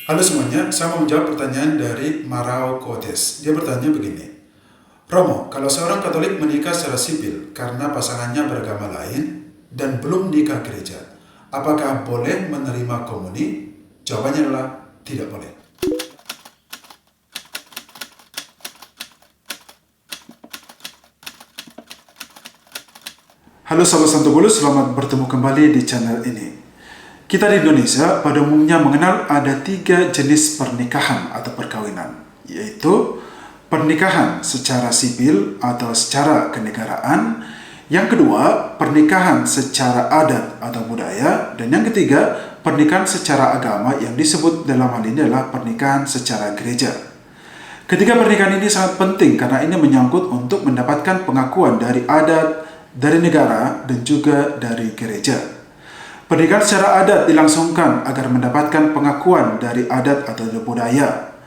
Halo semuanya, saya mau menjawab pertanyaan dari Marau Kotes. Dia bertanya begini, Romo, kalau seorang Katolik menikah secara sipil karena pasangannya beragama lain dan belum nikah gereja, apakah boleh menerima komuni? Jawabannya adalah tidak boleh. Halo Sahabat Santo Bulus, selamat bertemu kembali di channel ini. Kita di Indonesia pada umumnya mengenal ada 3 jenis pernikahan atau perkawinan, yaitu pernikahan secara sipil atau secara kenegaraan, yang kedua pernikahan secara adat atau budaya, dan yang ketiga pernikahan secara agama yang disebut dalam hal ini adalah pernikahan secara gereja. Ketiga pernikahan ini sangat penting karena ini menyangkut untuk mendapatkan pengakuan dari adat, dari negara, dan juga dari gereja. Pernikahan secara adat dilangsungkan agar mendapatkan pengakuan dari adat atau budaya.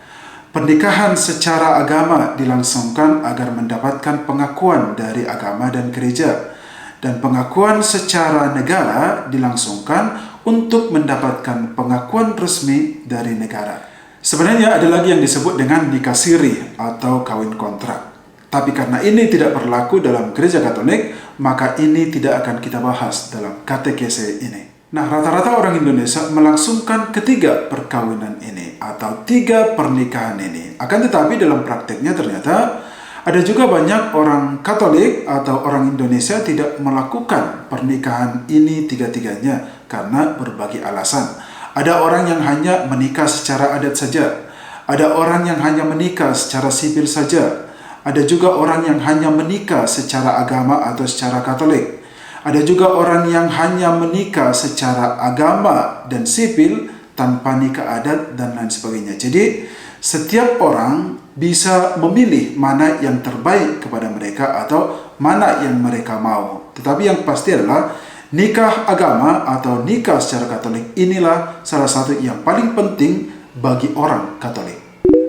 Pernikahan secara agama dilangsungkan agar mendapatkan pengakuan dari agama dan gereja. Dan pengakuan secara negara dilangsungkan untuk mendapatkan pengakuan resmi dari negara. Sebenarnya ada lagi yang disebut dengan nikah siri atau kawin kontrak. Tapi karena ini tidak berlaku dalam gereja Katolik, maka ini tidak akan kita bahas dalam katekese ini. Nah, rata-rata orang Indonesia melangsungkan ketiga perkawinan ini atau 3 pernikahan ini. Akan tetapi dalam prakteknya ternyata ada juga banyak orang Katolik atau orang Indonesia tidak melakukan pernikahan ini 3-tiganya karena berbagai alasan. Ada orang yang hanya menikah secara adat saja. Ada orang yang hanya menikah secara sipil saja. Ada juga orang yang hanya menikah secara agama atau secara Katolik. Ada juga orang yang hanya menikah secara agama dan sipil tanpa nikah adat dan lain sebagainya. Jadi, setiap orang bisa memilih mana yang terbaik kepada mereka atau mana yang mereka mau. Tetapi yang pasti adalah nikah agama atau nikah secara Katolik inilah salah satu yang paling penting bagi orang Katolik.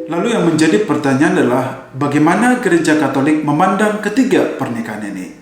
Lalu yang menjadi pertanyaan adalah bagaimana gereja Katolik memandang ketiga pernikahan ini?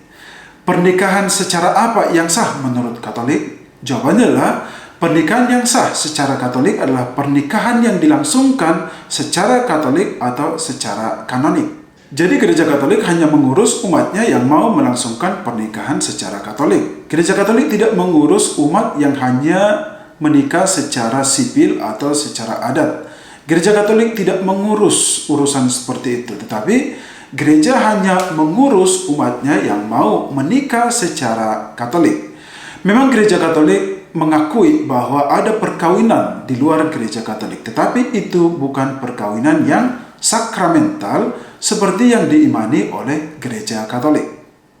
Pernikahan secara apa yang sah menurut Katolik? Jawabannya adalah pernikahan yang sah secara Katolik adalah pernikahan yang dilangsungkan secara Katolik atau secara kanonik. Jadi gereja Katolik hanya mengurus umatnya yang mau melangsungkan pernikahan secara Katolik. Gereja Katolik tidak mengurus umat yang hanya menikah secara sipil atau secara adat. Gereja Katolik tidak mengurus urusan seperti itu, tetapi gereja hanya mengurus umatnya yang mau menikah secara Katolik. Memang gereja Katolik mengakui bahwa ada perkawinan di luar gereja Katolik, tetapi itu bukan perkawinan yang sakramental seperti yang diimani oleh gereja Katolik.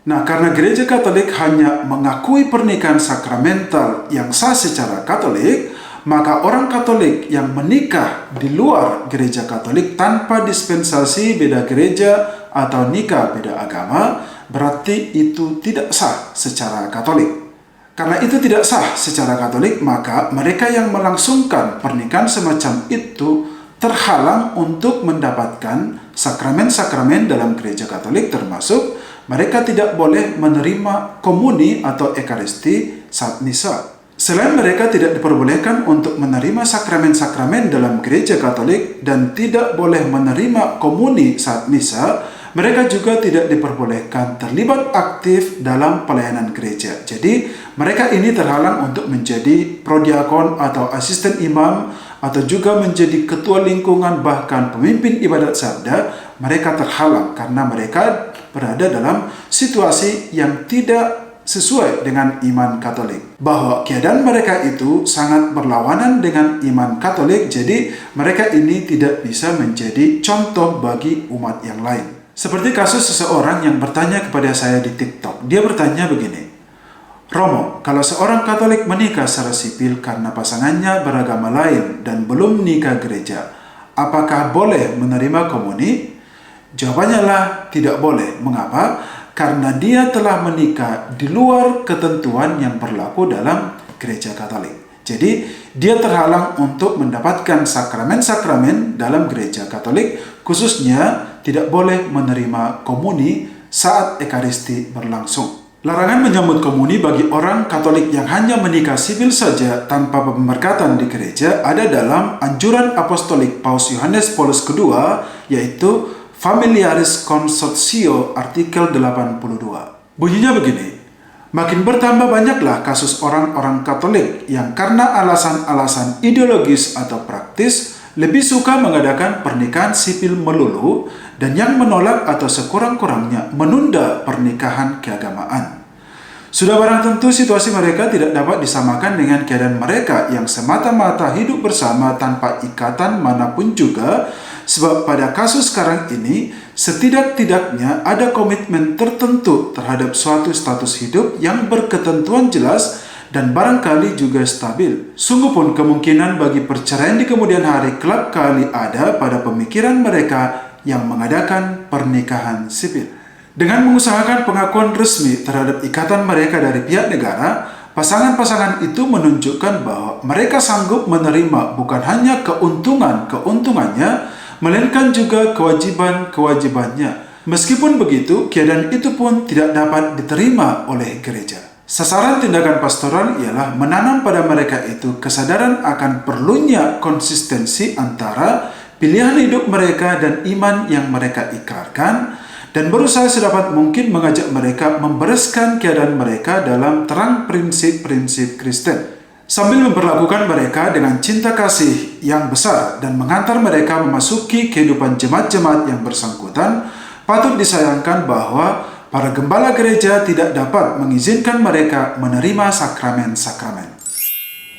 Nah, karena gereja Katolik hanya mengakui pernikahan sakramental yang sah secara Katolik, maka orang Katolik yang menikah di luar gereja Katolik tanpa dispensasi beda gereja atau nikah beda agama, berarti itu tidak sah secara Katolik. Karena itu tidak sah secara Katolik, maka mereka yang melangsungkan pernikahan semacam itu terhalang untuk mendapatkan sakramen-sakramen dalam gereja Katolik, termasuk mereka tidak boleh menerima komuni atau ekaristi saat misa. Selain mereka tidak diperbolehkan untuk menerima sakramen-sakramen dalam gereja Katolik dan tidak boleh menerima komuni saat misa, mereka juga tidak diperbolehkan terlibat aktif dalam pelayanan gereja. Jadi, mereka ini terhalang untuk menjadi prodiakon atau asisten imam atau juga menjadi ketua lingkungan bahkan pemimpin ibadat sabda. Mereka terhalang karena mereka berada dalam situasi yang tidak sesuai dengan iman Katolik. Bahwa keadaan mereka itu sangat berlawanan dengan iman Katolik, jadi mereka ini tidak bisa menjadi contoh bagi umat yang lain. Seperti kasus seseorang yang bertanya kepada saya di TikTok. Dia bertanya begini, Romo, kalau seorang Katolik menikah secara sipil karena pasangannya beragama lain dan belum nikah gereja, apakah boleh menerima komuni? Jawabannya lah tidak boleh. Mengapa? Karena dia telah menikah di luar ketentuan yang berlaku dalam gereja Katolik. Jadi, dia terhalang untuk mendapatkan sakramen-sakramen dalam gereja Katolik, khususnya tidak boleh menerima komuni saat ekaristi berlangsung. Larangan menyambut komuni bagi orang Katolik yang hanya menikah sipil saja tanpa pemberkatan di gereja ada dalam anjuran apostolik Paus Yohanes Paulus II, yaitu Familiaris Consortio artikel 82. Bunyinya begini: makin bertambah banyaklah kasus orang-orang Katolik yang karena alasan-alasan ideologis atau praktis lebih suka mengadakan pernikahan sipil melulu dan yang menolak atau sekurang-kurangnya menunda pernikahan keagamaan. Sudah barang tentu situasi mereka tidak dapat disamakan dengan keadaan mereka yang semata-mata hidup bersama tanpa ikatan manapun juga, sebab pada kasus sekarang ini setidak-tidaknya ada komitmen tertentu terhadap suatu status hidup yang berketentuan jelas dan barangkali juga stabil. Sungguh pun kemungkinan bagi perceraian di kemudian hari kelak kali ada pada pemikiran mereka yang mengadakan pernikahan sipil. Dengan mengusahakan pengakuan resmi terhadap ikatan mereka dari pihak negara, pasangan-pasangan itu menunjukkan bahwa mereka sanggup menerima bukan hanya keuntungannya, melainkan juga kewajiban-kewajibannya. Meskipun begitu, keadaan itu pun tidak dapat diterima oleh gereja. Sasaran tindakan pastoral ialah menanam pada mereka itu kesadaran akan perlunya konsistensi antara pilihan hidup mereka dan iman yang mereka ikrarkan, dan berusaha sedapat mungkin mengajak mereka membereskan keadaan mereka dalam terang prinsip-prinsip Kristen, sambil memperlakukan mereka dengan cinta kasih yang besar dan menghantar mereka memasuki kehidupan jemaat-jemaat yang bersangkutan. Patut disayangkan bahwa para gembala gereja tidak dapat mengizinkan mereka menerima sakramen-sakramen.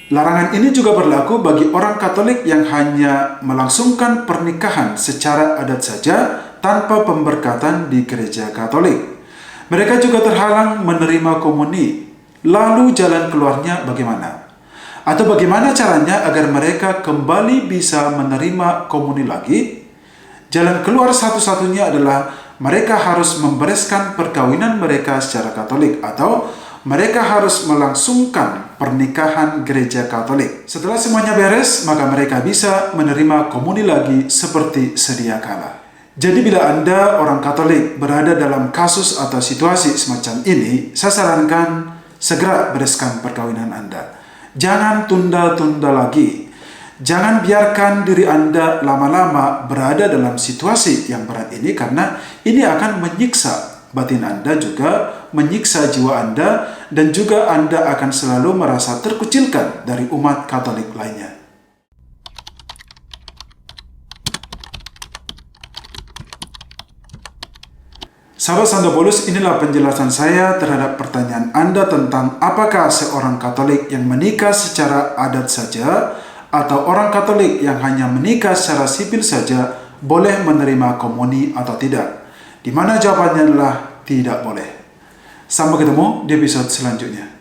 Larangan ini juga berlaku bagi orang Katolik yang hanya melangsungkan pernikahan secara adat saja tanpa pemberkatan di gereja Katolik. Mereka juga terhalang menerima komuni. Lalu jalan keluarnya bagaimana? Atau bagaimana caranya agar mereka kembali bisa menerima komuni lagi? Jalan keluar satu-satunya adalah mereka harus membereskan perkawinan mereka secara Katolik, atau mereka harus melangsungkan pernikahan gereja Katolik. Setelah semuanya beres, maka mereka bisa menerima komuni lagi seperti sedia kala. Jadi bila Anda orang Katolik berada dalam kasus atau situasi semacam ini, saya sarankan segera bereskan perkawinan Anda. Jangan tunda-tunda lagi. Jangan biarkan diri Anda lama-lama berada dalam situasi yang berat ini, karena ini akan menyiksa batin Anda, juga menyiksa jiwa Anda, dan juga Anda akan selalu merasa terkucilkan dari umat Katolik lainnya. Sahabat Santo Paulus, inilah penjelasan saya terhadap pertanyaan Anda tentang apakah seorang Katolik yang menikah secara adat saja atau orang Katolik yang hanya menikah secara sipil saja boleh menerima komuni atau tidak? Di mana jawabannya adalah tidak boleh. Sampai ketemu di episode selanjutnya.